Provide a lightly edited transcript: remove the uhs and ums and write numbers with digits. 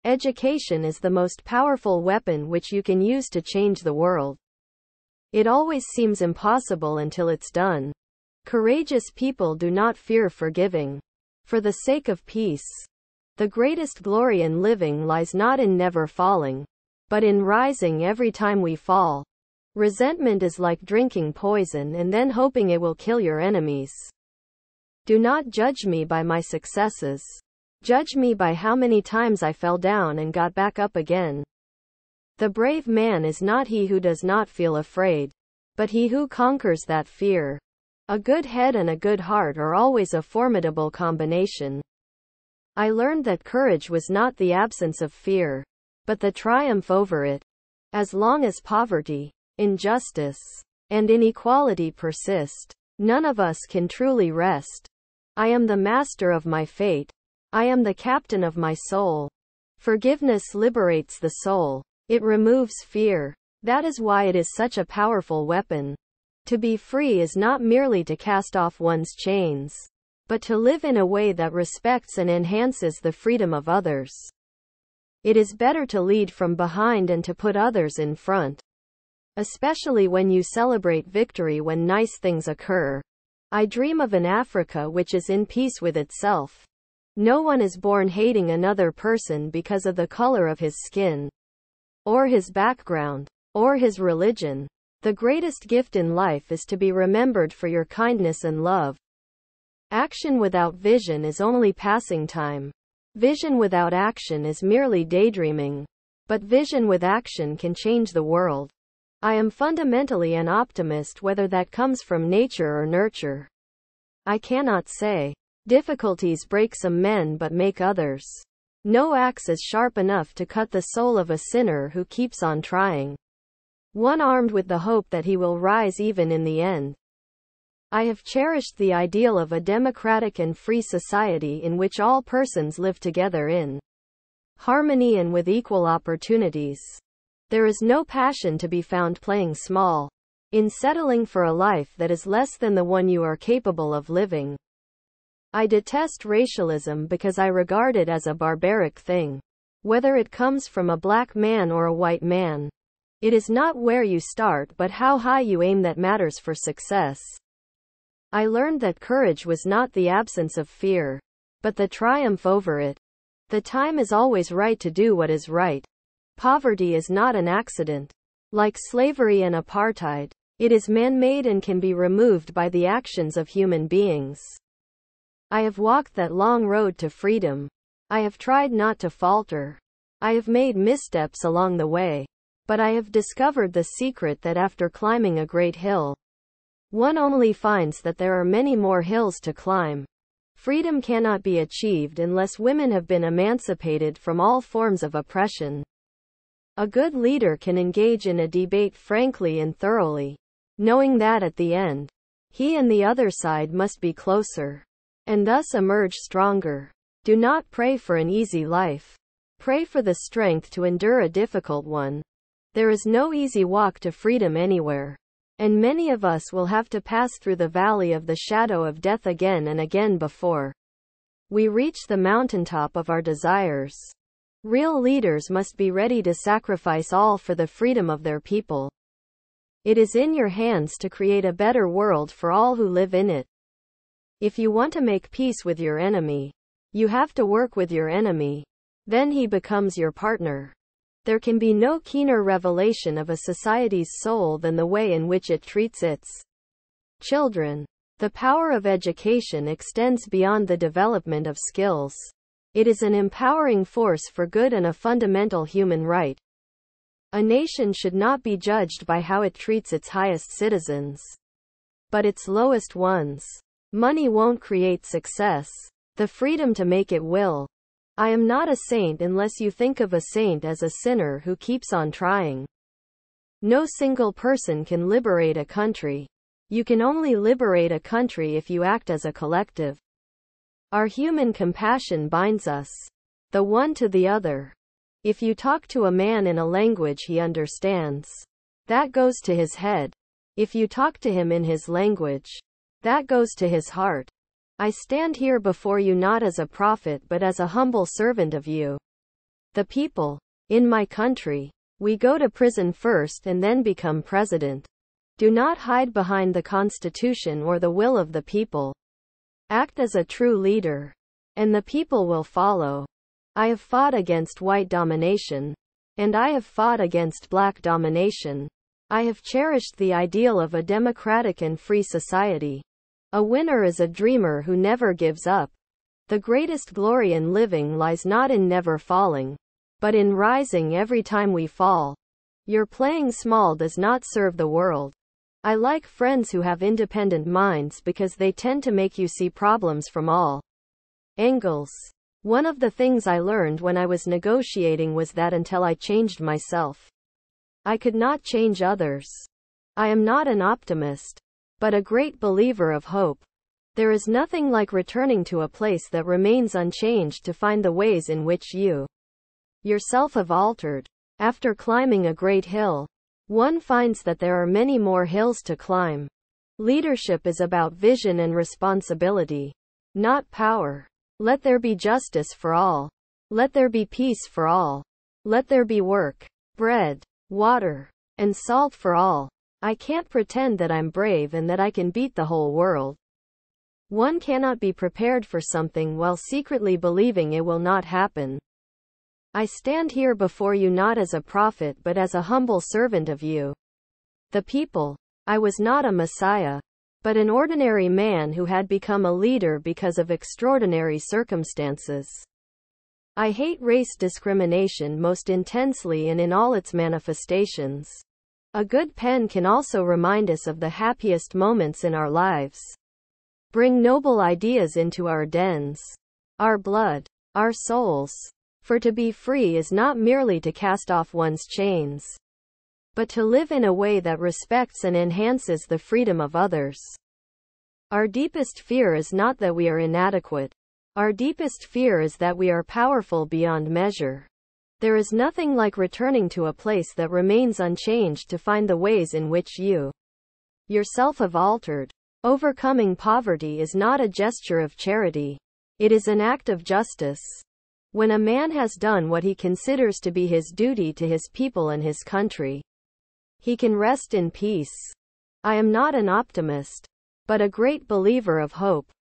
Education is the most powerful weapon which you can use to change the world. It always seems impossible until it's done. Courageous people do not fear forgiving. For the sake of peace. The greatest glory in living lies not in never falling, but in rising every time we fall. Resentment is like drinking poison and then hoping it will kill your enemies. Do not judge me by my successes. Judge me by how many times I fell down and got back up again. The brave man is not he who does not feel afraid, but he who conquers that fear. A good head and a good heart are always a formidable combination. I learned that courage was not the absence of fear, but the triumph over it. As long as poverty, injustice, and inequality persist, none of us can truly rest. I am the master of my fate. I am the captain of my soul. Forgiveness liberates the soul. It removes fear. That is why it is such a powerful weapon. To be free is not merely to cast off one's chains, but to live in a way that respects and enhances the freedom of others. It is better to lead from behind and to put others in front. Especially when you celebrate victory when nice things occur. I dream of an Africa which is in peace with itself. No one is born hating another person because of the color of his skin, or his background, or his religion. The greatest gift in life is to be remembered for your kindness and love. Action without vision is only passing time. Vision without action is merely daydreaming. But vision with action can change the world. I am fundamentally an optimist, whether that comes from nature or nurture. I cannot say. Difficulties break some men but make others. No axe is sharp enough to cut the soul of a sinner who keeps on trying. One armed with the hope that he will rise even in the end. I have cherished the ideal of a democratic and free society in which all persons live together in harmony and with equal opportunities. There is no passion to be found playing small, in settling for a life that is less than the one you are capable of living. I detest racialism because I regard it as a barbaric thing. Whether it comes from a black man or a white man, it is not where you start but how high you aim that matters for success. I learned that courage was not the absence of fear, but the triumph over it. The time is always right to do what is right. Poverty is not an accident. Like slavery and apartheid, it is man-made and can be removed by the actions of human beings. I have walked that long road to freedom. I have tried not to falter. I have made missteps along the way. But I have discovered the secret that after climbing a great hill, one only finds that there are many more hills to climb. Freedom cannot be achieved unless women have been emancipated from all forms of oppression. A good leader can engage in a debate frankly and thoroughly, knowing that at the end, he and the other side must be closer, and thus emerge stronger. Do not pray for an easy life. Pray for the strength to endure a difficult one. There is no easy walk to freedom anywhere, and many of us will have to pass through the valley of the shadow of death again and again before we reach the mountaintop of our desires. Real leaders must be ready to sacrifice all for the freedom of their people. It is in your hands to create a better world for all who live in it. If you want to make peace with your enemy, you have to work with your enemy. Then he becomes your partner. There can be no keener revelation of a society's soul than the way in which it treats its children. The power of education extends beyond the development of skills. It is an empowering force for good and a fundamental human right. A nation should not be judged by how it treats its highest citizens, but its lowest ones. Money won't create success. The freedom to make it will. I am not a saint unless you think of a saint as a sinner who keeps on trying. No single person can liberate a country. You can only liberate a country if you act as a collective. Our human compassion binds us, the one to the other. If you talk to a man in a language he understands, that goes to his head. If you talk to him in his language, that goes to his heart. I stand here before you not as a prophet but as a humble servant of you. The people. In my country, we go to prison first and then become president. Do not hide behind the Constitution or the will of the people. Act as a true leader, and the people will follow. I have fought against white domination, and I have fought against black domination. I have cherished the ideal of a democratic and free society. A winner is a dreamer who never gives up. The greatest glory in living lies not in never falling, but in rising every time we fall. Your playing small does not serve the world. I like friends who have independent minds because they tend to make you see problems from all angles. One of the things I learned when I was negotiating was that until I changed myself, I could not change others. I am not an optimist, but a great believer of hope. There is nothing like returning to a place that remains unchanged to find the ways in which you yourself have altered. After climbing a great hill, one finds that there are many more hills to climb. Leadership is about vision and responsibility, not power. Let there be justice for all. Let there be peace for all. Let there be work, bread, water, and salt for all. I can't pretend that I'm brave and that I can beat the whole world. One cannot be prepared for something while secretly believing it will not happen. I stand here before you not as a prophet but as a humble servant of you, the people. I was not a messiah, but an ordinary man who had become a leader because of extraordinary circumstances. I hate race discrimination most intensely and in all its manifestations. A good pen can also remind us of the happiest moments in our lives. Bring noble ideas into our dens, our blood, our souls. For to be free is not merely to cast off one's chains, but to live in a way that respects and enhances the freedom of others. Our deepest fear is not that we are inadequate. Our deepest fear is that we are powerful beyond measure. There is nothing like returning to a place that remains unchanged to find the ways in which you yourself have altered. Overcoming poverty is not a gesture of charity. It is an act of justice. When a man has done what he considers to be his duty to his people and his country, he can rest in peace. I am not an optimist, but a great believer of hope.